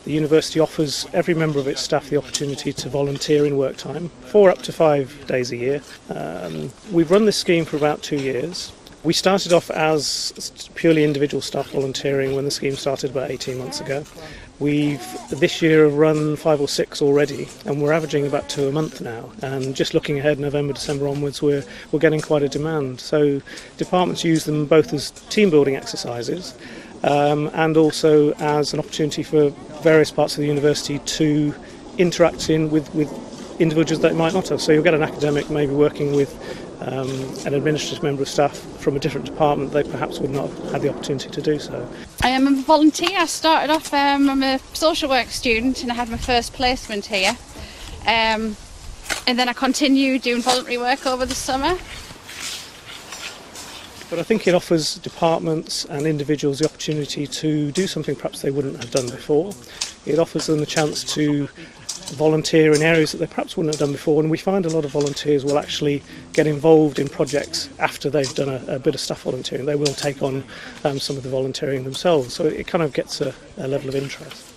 the university offers every member of its staff the opportunity to volunteer in work time for up to 5 days a year. We've run this scheme for about 2 years. We started off as purely individual staff volunteering when the scheme started about 18 months ago. We've this year run 5 or 6 already, and we're averaging about 2 a month now. And just looking ahead, November, December onwards, we're getting quite a demand. So departments use them both as team building exercises and also as an opportunity for various parts of the university to interact with individuals that might not have. So you'll get an academic maybe working with an administrative member of staff from a different department. They perhaps would not have had the opportunity to do so. I am a volunteer. I started off, I'm a social work student and I had my first placement here. And then I continued doing voluntary work over the summer. But I think it offers departments and individuals the opportunity to do something perhaps they wouldn't have done before. It offers them the chance to volunteer in areas that they perhaps wouldn't have done before, and we find a lot of volunteers will actually get involved in projects after they've done a bit of staff volunteering. They will take on some of the volunteering themselves, so it kind of gets a level of interest.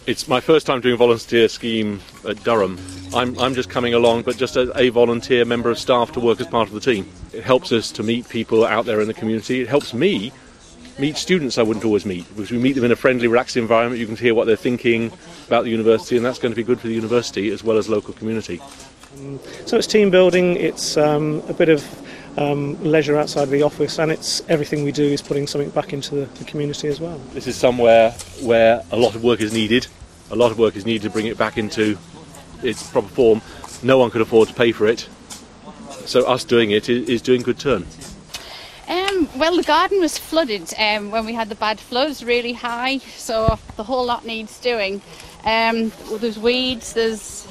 It's my first time doing a volunteer scheme at Durham. I'm just coming along, but just as a volunteer member of staff to work as part of the team. It helps us to meet people out there in the community. It helps me meet students I wouldn't always meet, because we meet them in a friendly, relaxed environment. You can hear what they're thinking about the university, and that's going to be good for the university as well as local community. So it's team building, it's a bit of leisure outside of the office, and it's everything we do is putting something back into the community as well. This is somewhere where a lot of work is needed. A lot of work is needed to bring it back into its proper form. No one could afford to pay for it, so us doing it is doing good turn. Well, the garden was flooded when we had the bad floods, really high, so the whole lot needs doing. There's weeds, there's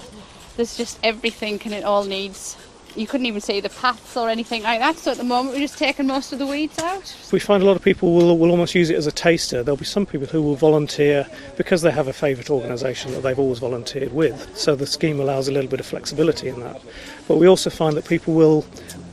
just everything, and it all needs. You couldn't even see the paths or anything like that, so at the moment we're just taking most of the weeds out. We find a lot of people will almost use it as a taster. There'll be some people who will volunteer because they have a favourite organisation that they've always volunteered with, so the scheme allows a little bit of flexibility in that. But we also find that people will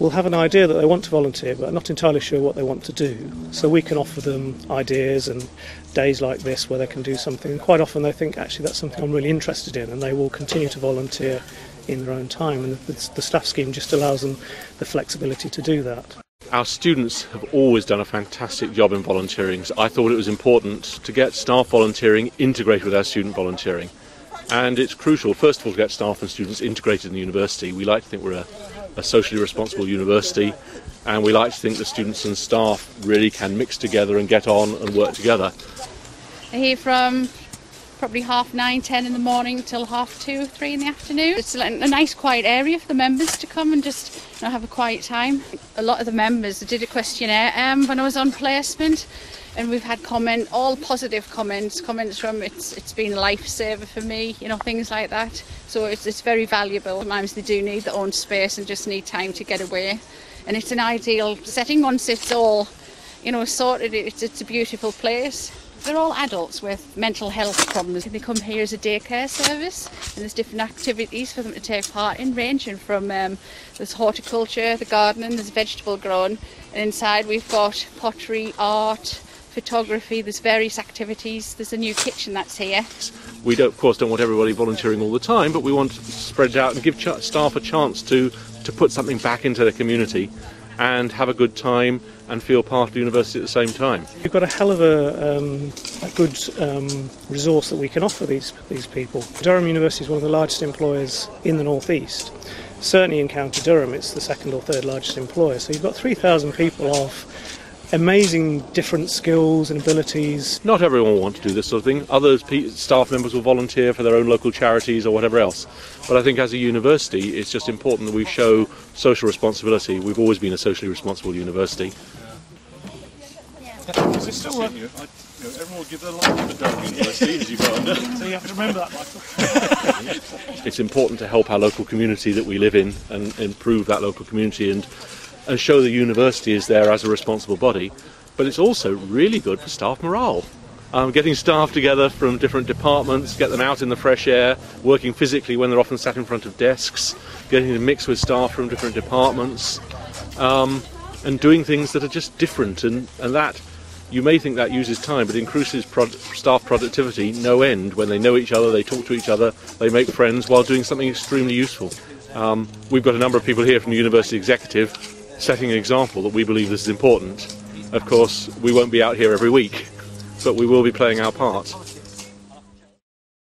have an idea that they want to volunteer but are not entirely sure what they want to do, so we can offer them ideas and days like this where they can do something, and quite often they think, actually that's something I'm really interested in, and they will continue to volunteer in their own time, and the staff scheme just allows them the flexibility to do that. Our students have always done a fantastic job in volunteering, so I thought it was important to get staff volunteering integrated with our student volunteering. And it's crucial, first of all, to get staff and students integrated in the university. We like to think we're a socially responsible university, and we like to think the students and staff really can mix together and get on and work together. I'm here from probably 9:30, 10 in the morning till 2:30, 3 in the afternoon. It's a nice quiet area for the members to come and just have a quiet time. A lot of the members did a questionnaire when I was on placement, and we've had all positive comments from it's been a lifesaver for me, things like that. So it's very valuable. Sometimes they do need their own space and just need time to get away, and it's an ideal setting once it's all sorted. It's a beautiful place. They're all adults with mental health problems. They come here as a daycare service, and there's different activities for them to take part in, ranging from there's horticulture, the gardening, there's vegetable growing, and inside we've got pottery, art, photography, there's various activities. There's a new kitchen that's here. We of course don't want everybody volunteering all the time, but we want to spread it out and give staff a chance to put something back into the community and have a good time and feel part of the university at the same time. We've got a hell of a good resource that we can offer these people. Durham University is one of the largest employers in the North East. Certainly in County Durham it's the second or third largest employer. So you've got 3,000 people of amazing different skills and abilities. Not everyone will want to do this sort of thing. Other staff members will volunteer for their own local charities or whatever else. But I think as a university it's just important that we show social responsibility. We've always been a socially responsible university. Does it still work? Everyone will give their life to Durham University, as you well know. So you have to remember that, Michael. It's important to help our local community that we live in and improve that local community and show the university is there as a responsible body. But it's also really good for staff morale. Getting staff together from different departments, get them out in the fresh air, working physically when they're often sat in front of desks, getting to mix with staff from different departments, and doing things that are just different, and that You may think that uses time, but it increases staff productivity no end. When they know each other, they talk to each other, they make friends while doing something extremely useful. We've got a number of people here from the university executive setting an example that we believe this is important. Of course, we won't be out here every week, but we will be playing our part.